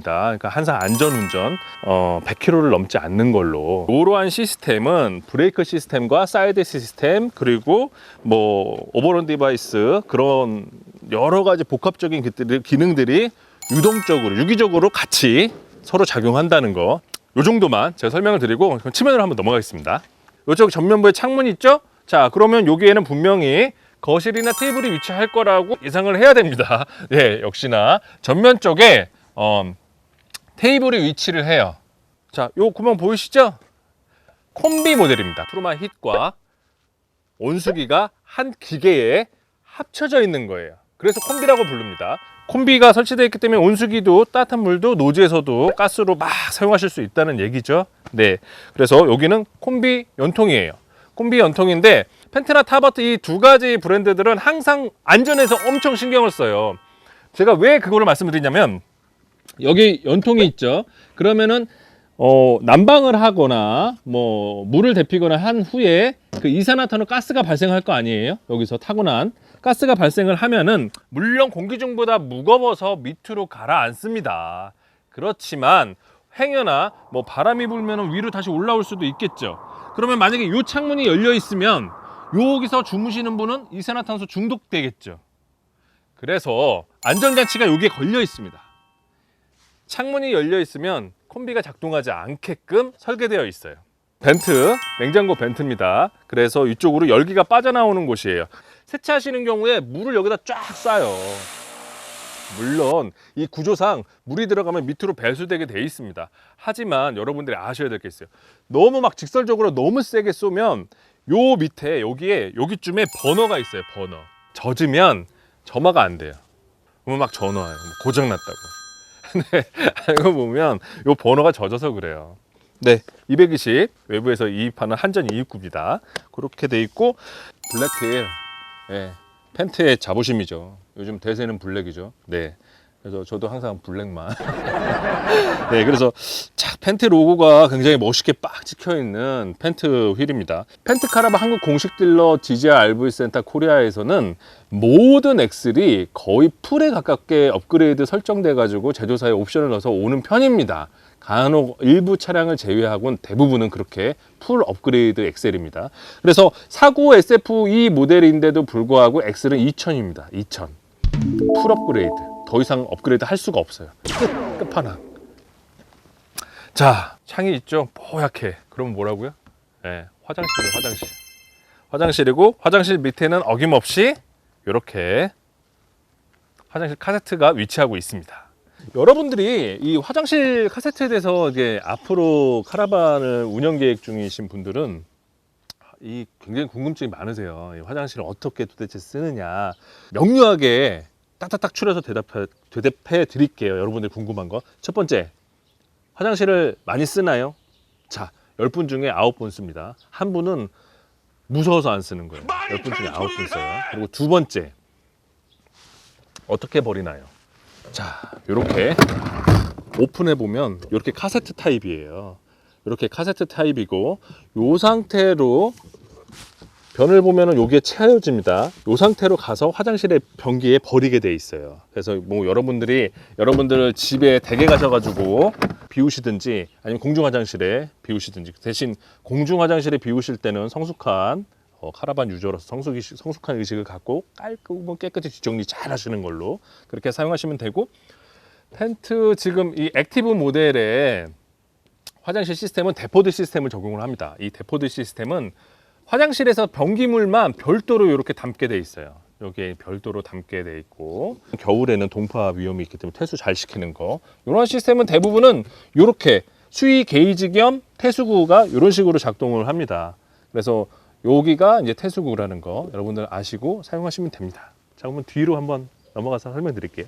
됩니다. 그러니까 항상 안전운전 100km를 넘지 않는 걸로. 이러한 시스템은 브레이크 시스템과 사이드 시스템 그리고 뭐 오버런 디바이스 그런 여러 가지 복합적인 기능들이 유동적으로 유기적으로 같이 서로 작용한다는 거, 요 정도만 제가 설명을 드리고 측면으로 한번 넘어가겠습니다. 이쪽 전면부에 창문이 있죠? 자, 그러면 여기에는 분명히 거실이나 테이블이 위치할 거라고 예상을 해야 됩니다. 예, 역시나 전면 쪽에 테이블이 위치를 해요. 자, 요 구멍 보이시죠? 콤비 모델입니다. 프로마 힛과 온수기가 한 기계에 합쳐져 있는 거예요. 그래서 콤비라고 부릅니다. 콤비가 설치되어 있기 때문에 온수기도 따뜻한 물도 노지에서도 가스로 막 사용하실 수 있다는 얘기죠. 네, 그래서 여기는 콤비 연통이에요. 콤비 연통인데 펜트나 타바트 이 두 가지 브랜드들은 항상 안전에서 엄청 신경을 써요. 제가 왜 그거를 말씀드리냐면 여기 연통이 있죠. 그러면은 난방을 하거나 뭐 물을 데피거나 한 후에 그 이산화탄소 가스가 발생할 거 아니에요. 여기서 타고 난 가스가 발생을 하면은 물론 공기 중보다 무거워서 밑으로 가라앉습니다. 그렇지만 행여나 뭐 바람이 불면 위로 다시 올라올 수도 있겠죠. 그러면 만약에 이 창문이 열려 있으면 여기서 주무시는 분은 이산화탄소 중독되겠죠. 그래서 안전장치가 여기에 걸려 있습니다. 창문이 열려 있으면 콤비가 작동하지 않게끔 설계되어 있어요. 벤트, 냉장고 벤트입니다. 그래서 이쪽으로 열기가 빠져나오는 곳이에요. 세차하시는 경우에 물을 여기다 쫙 쏴요. 물론 이 구조상 물이 들어가면 밑으로 배수되게 돼 있습니다. 하지만 여러분들이 아셔야 될 게 있어요. 너무 막 직설적으로 너무 세게 쏘면 요 밑에 여기에 여기쯤에 버너가 있어요. 버너. 젖으면 점화가 안 돼요. 그러면 막 전화 와요. 고장났다고. 근데 알고 보면 요 버너가 젖어서 그래요. 네, 220 외부에서 이입하는 한전 2입구입니다. 그렇게 돼 있고 블랙테일, 네, 펜트의 자부심이죠. 요즘 대세는 블랙이죠. 네, 그래서 저도 항상 블랙만. 네, 그래서 착 펜트 로고가 굉장히 멋있게 빡 찍혀 있는 펜트 휠입니다. 펜트 카라반 한국 공식 딜러 GGR RV 센터 코리아에서는 모든 엑셀이 거의 풀에 가깝게 업그레이드 설정돼 가지고 제조사에 옵션을 넣어서 오는 편입니다. 간혹 일부 차량을 제외하고는 대부분은 그렇게 풀 업그레이드 엑셀입니다. 그래서 49 SF2 모델인데도 불구하고 엑셀은 2000입니다. 2000. 풀 업그레이드. 더 이상 업그레이드 할 수가 없어요. 끝판왕. 자, 창이 있죠? 뽀얗게. 그러면 뭐라고요? 네, 화장실이에요, 화장실. 화장실이고 화장실 밑에는 어김없이 이렇게 화장실 카세트가 위치하고 있습니다. 여러분들이 이 화장실 카세트에 대해서 이게 앞으로 카라반을 운영 계획 중이신 분들은 이 굉장히 궁금증이 많으세요. 이 화장실을 어떻게 도대체 쓰느냐. 명료하게 딱딱딱 추려서 대답해 드릴게요. 여러분들 궁금한 거. 첫 번째, 화장실을 많이 쓰나요? 자, 10분 중에 9분 씁니다. 한 분은 무서워서 안 쓰는 거예요. 10분 중에 9분 써요. 그리고 두 번째, 어떻게 버리나요? 자, 이렇게 오픈해 보면 이렇게 카세트 타입이에요. 이렇게 카세트 타입이고 이 상태로 변을 보면은 여기에 채워집니다. 이 상태로 가서 화장실의 변기에 버리게 돼 있어요. 그래서 뭐 여러분들 집에 댁에 가셔가지고 비우시든지 아니면 공중 화장실에 비우시든지, 대신 공중 화장실에 비우실 때는 성숙한 카라반 유저로서 성숙한 의식을 갖고 깔끔하고 깨끗이 뒷정리 잘 하시는 걸로 그렇게 사용하시면 되고, 펜트 지금 이 액티브 모델의 화장실 시스템은 데포드 시스템을 적용을 합니다. 이 데포드 시스템은 화장실에서 변기물만 별도로 이렇게 담게 돼 있어요. 여기에 별도로 담게 돼 있고, 겨울에는 동파 위험이 있기 때문에 퇴수 잘 시키는 거, 이런 시스템은 대부분은 이렇게 수위 게이지 겸 퇴수구가 이런 식으로 작동을 합니다. 그래서 여기가 이제 퇴수구라는 거 여러분들 아시고 사용하시면 됩니다. 자, 그러면 뒤로 한번 넘어가서 설명드릴게요.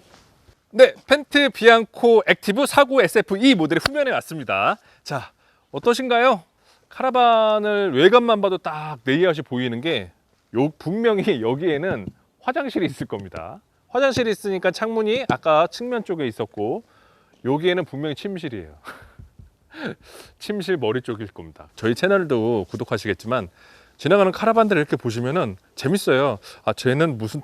네, 펜트 비앙코 액티브 49 SF2 모델의 후면에 왔습니다. 자, 어떠신가요? 카라반을 외관만 봐도 딱 레이아웃이 보이는 게 분명히 여기에는 화장실이 있을 겁니다. 화장실이 있으니까 창문이 아까 측면 쪽에 있었고, 여기에는 분명히 침실이에요. 침실 머리 쪽일 겁니다. 저희 채널도 구독하시겠지만 지나가는 카라반들을 이렇게 보시면은 재밌어요. 아, 쟤는 무슨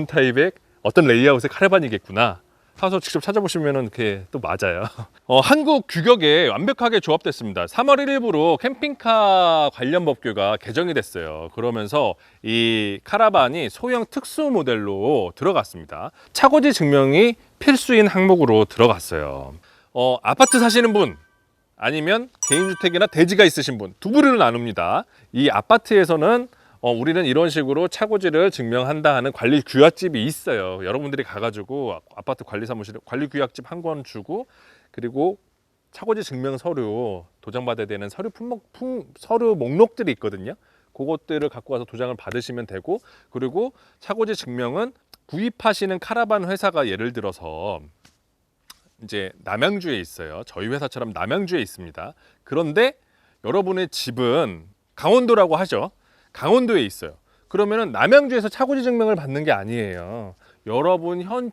타입의 어떤 레이아웃의 카라반이겠구나. 사서 직접 찾아보시면은 그게 또 맞아요. 한국 규격에 완벽하게 조합됐습니다. 3월 1일부로 캠핑카 관련 법규가 개정이 됐어요. 그러면서 이 카라반이 소형 특수 모델로 들어갔습니다. 차고지 증명이 필수인 항목으로 들어갔어요. 아파트 사시는 분 아니면 개인주택이나 대지가 있으신 분 두 부류로 나눕니다. 이 아파트에서는 우리는 이런 식으로 차고지를 증명한다 하는 관리 규약집이 있어요. 여러분들이 가가지고 아파트 관리사무실에 관리 규약집 한 권 주고, 그리고 차고지 증명 서류 도장받아야 되는 서류 목록들이 있거든요. 그것들을 갖고 와서 도장을 받으시면 되고, 그리고 차고지 증명은 구입하시는 카라반 회사가 예를 들어서 이제 남양주에 있어요. 저희 회사처럼 남양주에 있습니다. 그런데 여러분의 집은 강원도라고 하죠. 강원도에 있어요. 그러면은 남양주에서 차고지 증명을 받는 게 아니에요. 여러분 현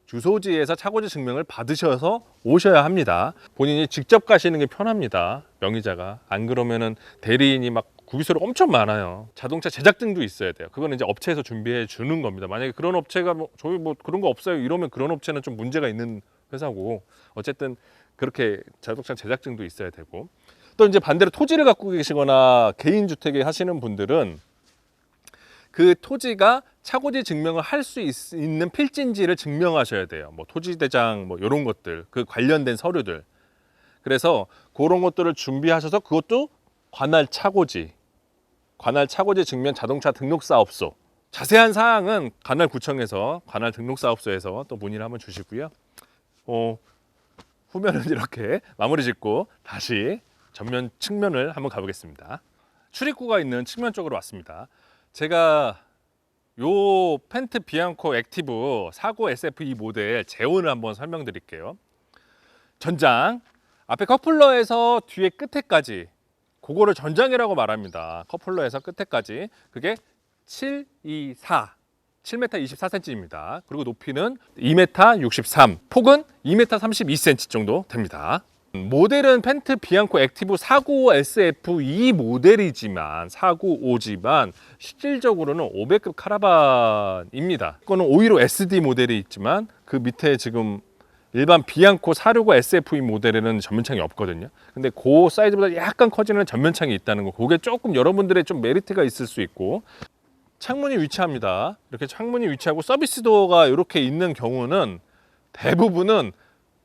주소지에서 차고지 증명을 받으셔서 오셔야 합니다. 본인이 직접 가시는 게 편합니다. 명의자가. 안 그러면은 대리인이 막 구비서류 엄청 많아요. 자동차 제작증도 있어야 돼요. 그거는 이제 업체에서 준비해 주는 겁니다. 만약에 그런 업체가 저희 그런 거 없어요 이러면 그런 업체는 좀 문제가 있는 회사고, 어쨌든 그렇게 자동차 제작증도 있어야 되고, 또 이제 반대로 토지를 갖고 계시거나 개인 주택에 하시는 분들은 그 토지가 차고지 증명을 할 수 있는 필지인지를 증명하셔야 돼요. 뭐 토지 대장 뭐 이런 것들, 그 관련된 서류들. 그래서 그런 것들을 준비하셔서, 그것도 관할 차고지 증명 자동차 등록사업소, 자세한 사항은 관할구청에서 관할 등록사업소에서 또 문의를 한번 주시고요. 후면은 이렇게 마무리 짓고 다시 전면 측면을 한번 가보겠습니다. 출입구가 있는 측면 쪽으로 왔습니다. 제가 요 펜트 비앙코 액티브 49 SFE 모델 재원을 한번 설명드릴게요. 전장 앞에 커플러에서 뒤에 끝에까지, 그거를 전장이라고 말합니다. 커플러에서 끝에까지 그게 724 7m 24cm입니다. 그리고 높이는 2m 63, 폭은 2m 32cm 정도 됩니다. 모델은 펜트 비앙코 액티브 495 SFE 모델이지만 495지만 실질적으로는 500급 카라반입니다. 이거는 515 SD 모델이 있지만 그 밑에 지금 일반 비앙코 465 SFE 모델에는 전면창이 없거든요. 근데 그 사이즈보다 약간 커지는 전면창이 있다는 거, 그게 조금 여러분들의 좀 메리트가 있을 수 있고, 창문이 위치합니다. 이렇게 창문이 위치하고 서비스 도어가 이렇게 있는 경우는 대부분은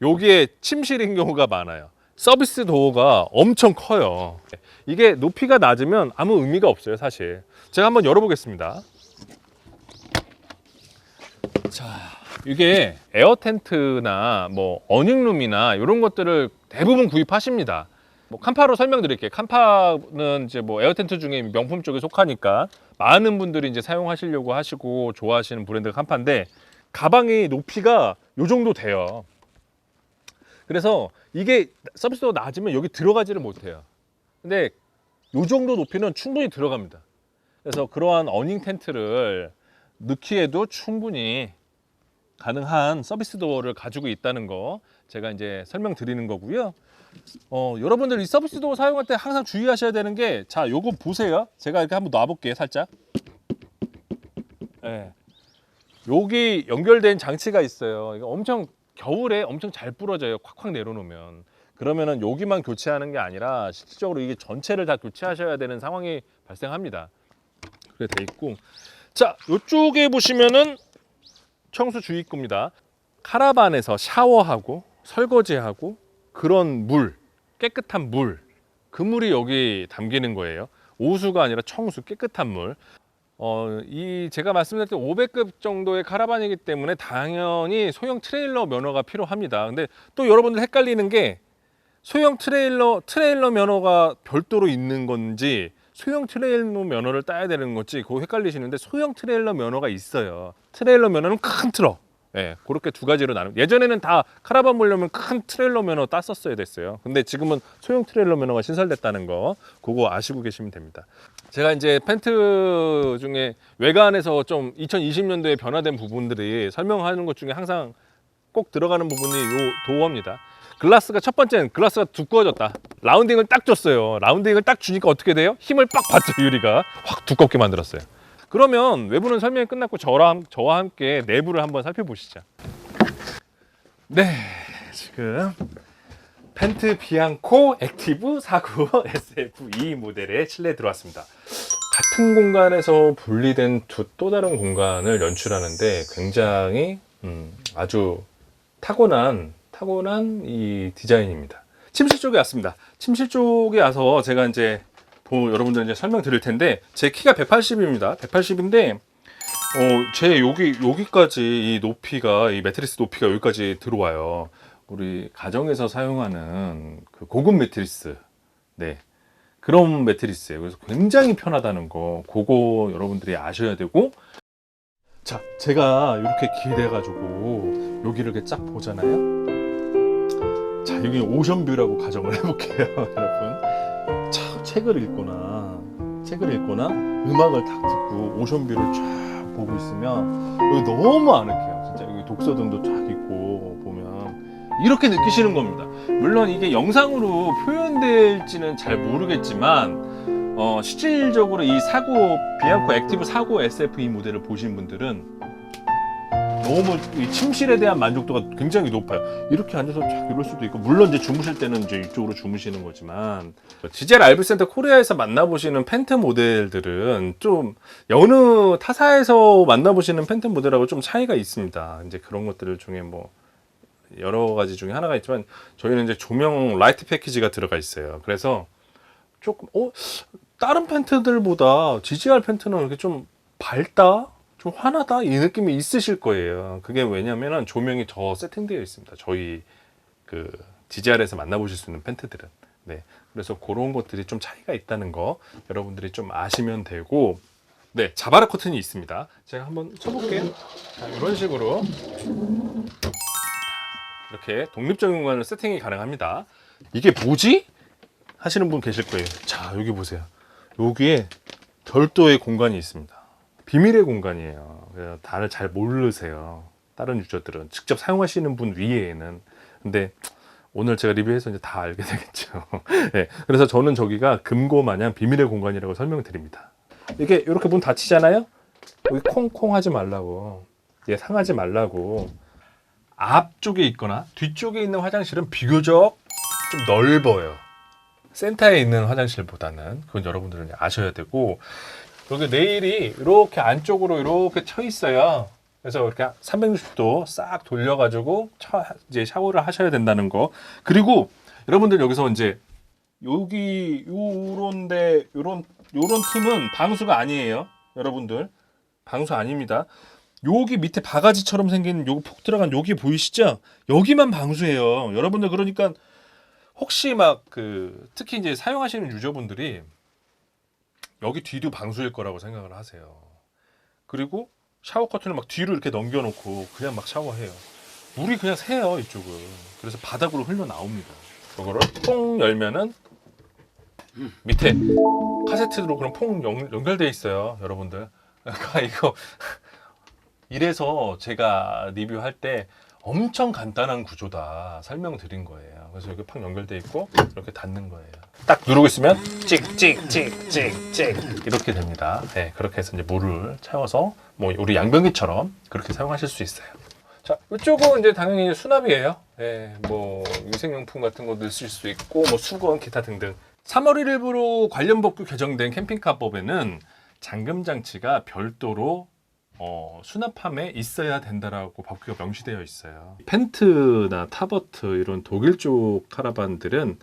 여기에 침실인 경우가 많아요. 서비스 도어가 엄청 커요. 이게 높이가 낮으면 아무 의미가 없어요, 사실. 제가 한번 열어보겠습니다. 자, 이게 에어 텐트나 뭐 어닝룸이나 이런 것들을 대부분 구입하십니다. 뭐 캄파로 설명드릴게요. 캄파는 이제 뭐 에어 텐트 중에 명품 쪽에 속하니까 많은 분들이 이제 사용하시려고 하시고 좋아하시는 브랜드가 캄파인데, 가방의 높이가 요 정도 돼요. 그래서 이게 서비스도가 낮으면 여기 들어가지를 못해요. 근데 요 정도 높이는 충분히 들어갑니다. 그래서 그러한 어닝 텐트를 넣기에도 충분히 가능한 서비스 도어를 가지고 있다는 거 제가 이제 설명드리는 거고요. 여러분들 이 서비스 도어 사용할 때 항상 주의하셔야 되는 게, 자, 요거 보세요. 제가 이렇게 한번 놔볼게요, 살짝. 네. 여기 연결된 장치가 있어요. 이거 엄청 겨울에 엄청 잘 부러져요. 콱콱 내려놓으면. 그러면은 여기만 교체하는 게 아니라 실질적으로 이게 전체를 다 교체하셔야 되는 상황이 발생합니다. 그렇게 돼 있고, 자, 이쪽에 보시면은 청수 주입구입니다. 카라반에서 샤워하고 설거지하고 그런 물, 깨끗한 물, 그 물이 여기 담기는 거예요. 오수가 아니라 청수, 깨끗한 물. 제가 말씀드릴 때 500급 정도의 카라반이기 때문에 당연히 소형 트레일러 면허가 필요합니다. 근데 또 여러분들 헷갈리는 게, 소형 트레일러 면허가 별도로 있는 건지 소형 트레일러 면허를 따야 되는 건지 그거 헷갈리시는데, 소형 트레일러 면허가 있어요. 트레일러 면허는 큰 트럭. 네, 그렇게 두 가지로 나눠. 예전에는 다 카라반 몰려면 큰 트레일러 면허 땄었어야 됐어요. 근데 지금은 소형 트레일러 면허가 신설됐다는 거, 그거 아시고 계시면 됩니다. 제가 이제 펜트 중에 외관에서 좀 2020년도에 변화된 부분들이 설명하는 것 중에 항상 꼭 들어가는 부분이 요 도어입니다. 글라스가, 첫 번째는 글라스가 두꺼워졌다. 라운딩을 딱 줬어요. 라운딩을 딱 주니까 어떻게 돼요? 힘을 빡 받죠. 유리가 확 두껍게 만들었어요. 그러면 외부는 설명이 끝났고 저와 함께 내부를 한번 살펴보시죠. 네, 지금 펜트 비앙코 액티브 49 SF2 모델의 실내에 들어왔습니다. 같은 공간에서 분리된 또 다른 공간을 연출하는데 굉장히 아주 타고난 이 디자인입니다. 침실 쪽에 왔습니다. 침실 쪽에 와서 제가 이제 여러분들 이제 설명드릴 텐데, 제 키가 180입니다. 180인데 제 여기까지 이 높이가, 이 매트리스 높이가 여기까지 들어와요. 우리 가정에서 사용하는 그 고급 매트리스, 네, 그런 매트리스예요. 그래서 굉장히 편하다는 거, 그거 여러분들이 아셔야 되고. 자, 제가 이렇게 기대가지고 여기를 이렇게 쫙 보잖아요. 자, 여기 오션뷰라고 가정을 해볼게요, 여러분. 자, 책을 읽거나 음악을 딱 듣고 오션뷰를 쫙 보고 있으면 여기 너무 아늑해요. 진짜 여기 독서등도 쫙 있고 보면 이렇게 느끼시는 겁니다. 물론 이게 영상으로 표현될지는 잘 모르겠지만 실질적으로 이 비앙코 액티브 49 SF2 모델을 보신 분들은 너무 이 침실에 대한 만족도가 굉장히 높아요. 이렇게 앉아서 쫙 이럴 수도 있고, 물론 이제 주무실 때는 이제 이쪽으로 주무시는 거지만, GJR RV센터 코리아에서 만나보시는 펜트 모델들은 좀 여느 타사에서 만나보시는 펜트 모델하고 좀 차이가 있습니다. 이제 그런 것들 중에 뭐 여러 가지 중에 하나가 있지만, 저희는 이제 조명 라이트 패키지가 들어가 있어요. 그래서 조금 다른 펜트들보다 GJR 펜트는 이렇게 좀 밝다, 좀 환하다, 이 느낌이 있으실 거예요. 그게 왜냐면은 조명이 더 세팅되어 있습니다. 저희 그 GJR에서 만나보실 수 있는 펜트들은. 네, 그래서 그런 것들이 좀 차이가 있다는 거 여러분들이 좀 아시면 되고. 네, 자바라 커튼이 있습니다. 제가 한번 쳐볼게요. 자, 이런 식으로 이렇게 독립적인 공간을 세팅이 가능합니다. 이게 뭐지? 하시는 분 계실 거예요. 자, 여기 보세요. 여기에 별도의 공간이 있습니다. 비밀의 공간이에요. 다들 잘 모르세요. 다른 유저들은 직접 사용하시는 분 위에는. 근데 오늘 제가 리뷰해서 이제 다 알게 되겠죠. 네, 그래서 저는 저기가 금고 마냥 비밀의 공간이라고 설명드립니다. 이게 이렇게 문 닫히잖아요. 여기 콩콩 하지 말라고, 상하지 말라고. 앞쪽에 있거나 뒤쪽에 있는 화장실은 비교적 좀 넓어요. 센터에 있는 화장실보다는. 그건 여러분들은 아셔야 되고, 여기 레일이 이렇게 안쪽으로 이렇게 쳐 있어요. 그래서 이렇게 360도 싹 돌려가지고 이제 샤워를 하셔야 된다는 거. 그리고 여러분들 여기서 이제 여기 요런데 요런 틈은 방수가 아니에요. 여러분들 방수 아닙니다. 여기 밑에 바가지처럼 생긴 요거 푹 들어간 여기 보이시죠? 여기만 방수예요. 여러분들 그러니까 혹시 막 특히 이제 사용하시는 유저분들이 여기 뒤도 방수일 거라고 생각을 하세요. 그리고 샤워 커튼을 막 뒤로 이렇게 넘겨놓고 그냥 막 샤워해요. 물이 그냥 새요, 이쪽은. 그래서 바닥으로 흘러나옵니다. 이거를 퐁 열면은 밑에 카세트로 그럼 퐁 연결돼 있어요, 여러분들. 그러니까 이거 이래서 제가 리뷰할 때 엄청 간단한 구조다 설명드린 거예요. 그래서 여기 팍 연결돼 있고 이렇게 닫는 거예요. 딱 누르고 있으면 찍찍찍찍찍 이렇게 됩니다. 네, 그렇게 해서 이제 물을 채워서 뭐 우리 양변기처럼 그렇게 사용하실 수 있어요. 자, 이쪽은 이제 당연히 수납이에요. 네, 뭐 위생용품 같은 거 넣으실 수 있고, 뭐 수건, 기타 등등. 3월 1일부로 관련 법규 개정된 캠핑카법에는 잠금 장치가 별도로 수납함에 있어야 된다라고 법규가 명시되어 있어요. 펜트나 타버트 이런 독일 쪽 카라반들은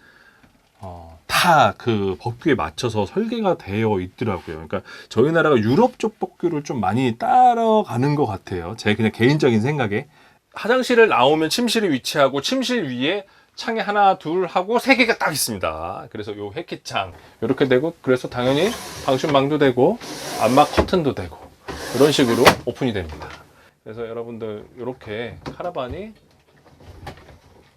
다 그 법규에 맞춰서 설계가 되어 있더라고요. 그러니까 저희 나라가 유럽 쪽 법규를 좀 많이 따라가는 것 같아요. 제 그냥 개인적인 생각에. 화장실을 나오면 침실이 위치하고, 침실 위에 창이 하나, 둘 하고 세 개가 딱 있습니다. 그래서 요 해키창 이렇게 되고, 그래서 당연히 방충망도 되고 안막 커튼도 되고 이런 식으로 오픈이 됩니다. 그래서 여러분들 이렇게 카라반이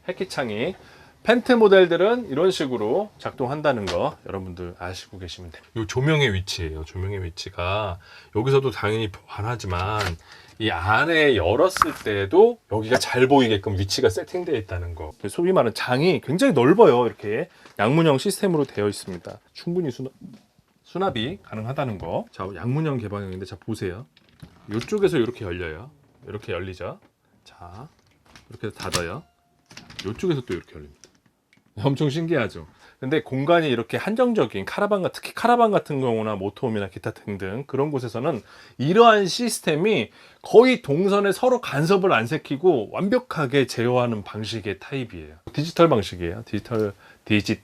해키창이 펜트 모델들은 이런 식으로 작동한다는 거 여러분들 아시고 계시면 돼요. 이 조명의 위치예요. 조명의 위치가 여기서도 당연히 반하지만 이 안에 열었을 때도 여기가 잘 보이게끔 위치가 세팅되어 있다는 거. 소위 말하는 장이 굉장히 넓어요. 이렇게 양문형 시스템으로 되어 있습니다. 충분히 수납이 가능하다는 거. 자, 양문형 개방형인데, 자 보세요. 이쪽에서 이렇게 열려요. 이렇게 열리죠. 자, 이렇게 닫아요. 이쪽에서 또 이렇게 열립니다. 엄청 신기하죠. 근데 공간이 이렇게 한정적인 특히 카라반 같은 경우나 모터홈이나 기타 등등 그런 곳에서는 이러한 시스템이 거의 동선에 서로 간섭을 안 시키고 완벽하게 제어하는 방식의 타입이에요. 디지털 방식이에요. 디지털 방식.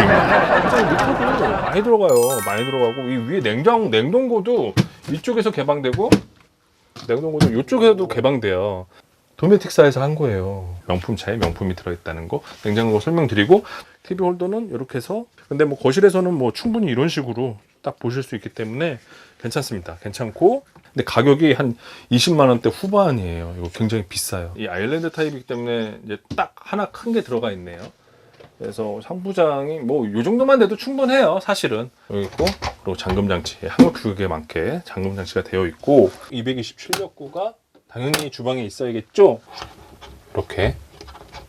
미터도 많이 들어가요. 많이 들어가고 이 위에 냉동고도 이쪽에서 개방되고 냉동고도 이쪽에서도 개방돼요. 도메틱사에서 한 거예요. 명품차에 명품이 들어있다는 거 냉장고 설명드리고, TV 홀더는 이렇게 해서, 근데 뭐 거실에서는 뭐 충분히 이런 식으로 딱 보실 수 있기 때문에 괜찮습니다. 괜찮고, 근데 가격이 한 20만 원대 후반이에요. 이거 굉장히 비싸요. 이 아일랜드 타입이기 때문에 이제 딱 하나 큰 게 들어가 있네요. 그래서 상부장이 뭐 이 정도만 돼도 충분해요. 사실은 여기 있고, 그리고 잠금 장치, 한국 규격에 맞게 잠금 장치가 되어 있고, 220 출력구가 당연히 주방에 있어야겠죠. 이렇게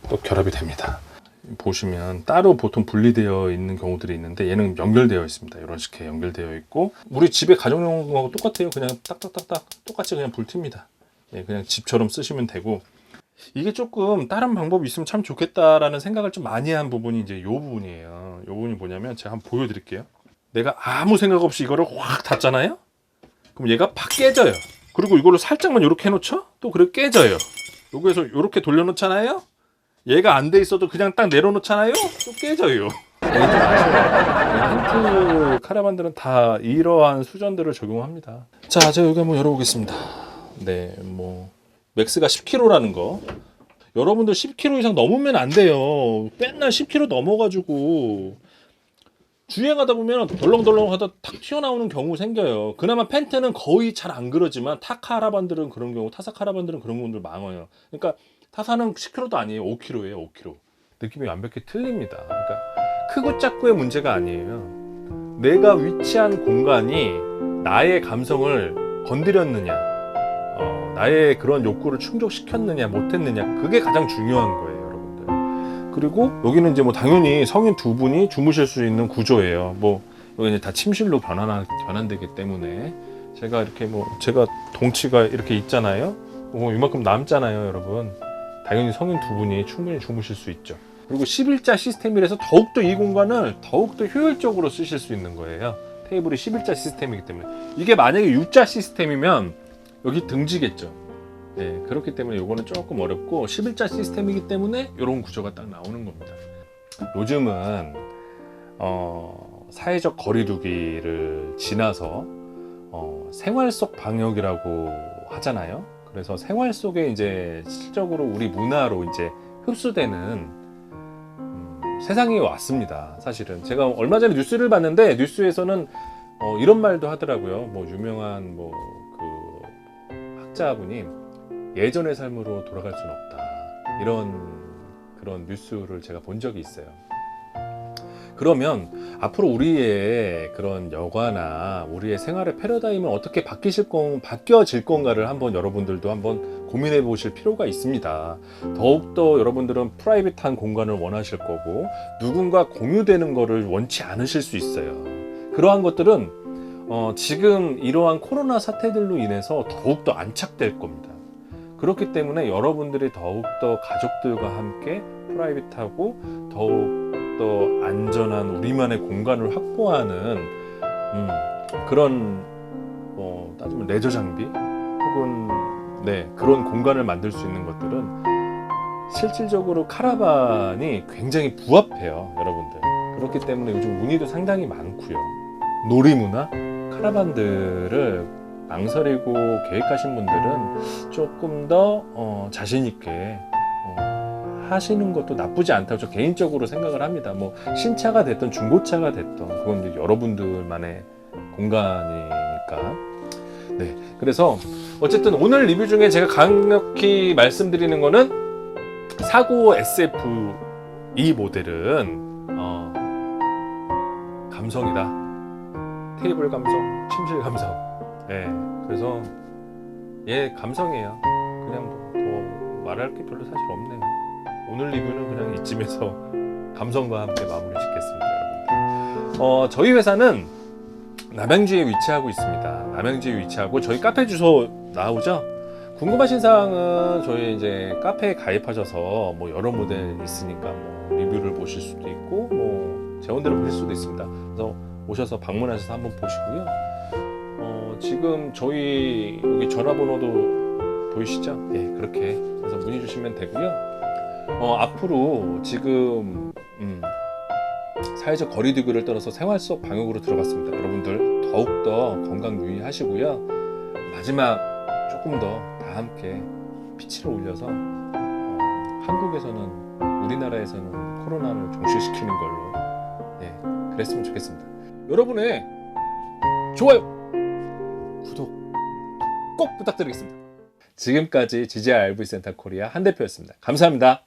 또 결합이 됩니다. 보시면 따로 보통 분리되어 있는 경우들이 있는데 얘는 연결되어 있습니다. 이런 식의 연결되어 있고, 우리 집에 가정용하고 똑같아요. 그냥 딱딱딱딱 똑같이 그냥 불틉니다. 예, 그냥 집처럼 쓰시면 되고, 이게 조금 다른 방법이 있으면 참 좋겠다라는 생각을 좀 많이 한 부분이 이제 이 부분이에요. 이 부분이 뭐냐면 제가 한번 보여드릴게요. 내가 아무 생각 없이 이거를 확 닫잖아요. 그럼 얘가 팍 깨져요. 그리고 이거를 살짝만 이렇게 해놓죠? 또 그래 깨져요. 여기에서 이렇게 돌려놓잖아요? 얘가 안 돼 있어도 그냥 딱 내려놓잖아요? 또 깨져요. 힌트 카라반들은 다 이러한 수전들을 적용합니다. 자, 제가 여기 한번 열어보겠습니다. 네, 뭐 맥스가 10kg라는 거. 여러분들 10kg 이상 넘으면 안 돼요. 맨날 10kg 넘어가지고 주행하다 보면 덜렁덜렁 하다 탁 튀어나오는 경우 생겨요. 그나마 펜트는 거의 잘 안 그러지만 타 카라반들은 그런 경우, 타사 카라반들은 그런 경우들 많아요. 그러니까 타사는 10kg도 아니에요. 5kg예요. 5kg. 느낌이 완벽히 틀립니다. 그러니까 크고 작고의 문제가 아니에요. 내가 위치한 공간이 나의 감성을 건드렸느냐, 나의 그런 욕구를 충족시켰느냐 못했느냐, 그게 가장 중요한 거예요. 그리고 여기는 이제 뭐 당연히 성인 두 분이 주무실 수 있는 구조예요. 뭐 여기는 다 침실로 변환되기 때문에 제가 이렇게 뭐 제가 덩치가 이렇게 있잖아요. 뭐 이만큼 남잖아요, 여러분. 당연히 성인 두 분이 충분히 주무실 수 있죠. 그리고 11자 시스템이라서 더욱더 이 공간을 더욱더 효율적으로 쓰실 수 있는 거예요. 테이블이 11자 시스템이기 때문에. 이게 만약에 6자 시스템이면 여기 등지겠죠. 네, 그렇기 때문에 이거는 조금 어렵고 11자 시스템이기 때문에 이런 구조가 딱 나오는 겁니다. 요즘은 사회적 거리두기를 지나서 생활 속 방역이라고 하잖아요. 그래서 생활 속에 이제 실질적으로 우리 문화로 이제 흡수되는 세상이 왔습니다. 사실은 제가 얼마 전에 뉴스를 봤는데 뉴스에서는 이런 말도 하더라고요. 뭐 유명한 뭐 그 학자분이 예전의 삶으로 돌아갈 수는 없다, 그런 뉴스를 제가 본 적이 있어요. 그러면 앞으로 우리의 그런 여가나 우리의 생활의 패러다임은 어떻게 바뀌어질 건가를 한번 여러분들도 한번 고민해 보실 필요가 있습니다. 더욱더 여러분들은 프라이빗한 공간을 원하실 거고 누군가 공유되는 거를 원치 않으실 수 있어요. 그러한 것들은 지금 이러한 코로나 사태들로 인해서 더욱더 안착될 겁니다. 그렇기 때문에 여러분들이 더욱더 가족들과 함께 프라이빗하고 더욱더 안전한 우리만의 공간을 확보하는 그런 따지면 레저 장비 혹은 그런 공간을 만들 수 있는 것들은 실질적으로 카라반이 굉장히 부합해요, 여러분들. 그렇기 때문에 요즘 문의도 상당히 많고요. 놀이문화, 카라반들을 망설이고 계획하신 분들은 조금 더 자신 있게 하시는 것도 나쁘지 않다고 저 개인적으로 생각을 합니다. 뭐 신차가 됐던 중고차가 됐던 그건 이제 여러분들만의 공간이니까. 네, 그래서 어쨌든 오늘 리뷰 중에 제가 강력히 말씀드리는 거는 495 SF 이 모델은 감성이다. 테이블 감성, 침실 감성. 네, 그래서 얘 감성이에요. 그냥 더 말할 게 별로 사실 없네요. 오늘 리뷰는 그냥 이쯤에서 감성과 함께 마무리 짓겠습니다, 여러분들. 저희 회사는 남양주에 위치하고 있습니다. 남양주에 위치하고 저희 카페 주소 나오죠? 궁금하신 사항은 저희 이제 카페에 가입하셔서 뭐 여러 모델 있으니까 뭐 리뷰를 보실 수도 있고 뭐 재원대로 보실 수도 있습니다. 그래서 오셔서 방문하셔서 한번 보시고요. 지금 저희 여기 전화번호도 보이시죠? 예, 그렇게 해서 문의 주시면 되고요. 앞으로 지금 사회적 거리두기를 떠나서 생활 속 방역으로 들어갔습니다. 여러분들 더욱더 건강 유의하시고요. 마지막 조금 더 다 함께 피치를 올려서 한국에서는 우리나라에서는 코로나를 종식시키는 걸로 그랬으면 좋겠습니다. 여러분의 좋아요, 구독 꼭 부탁드리겠습니다. 지금까지 GGR RV 센터 코리아 한 대표였습니다. 감사합니다.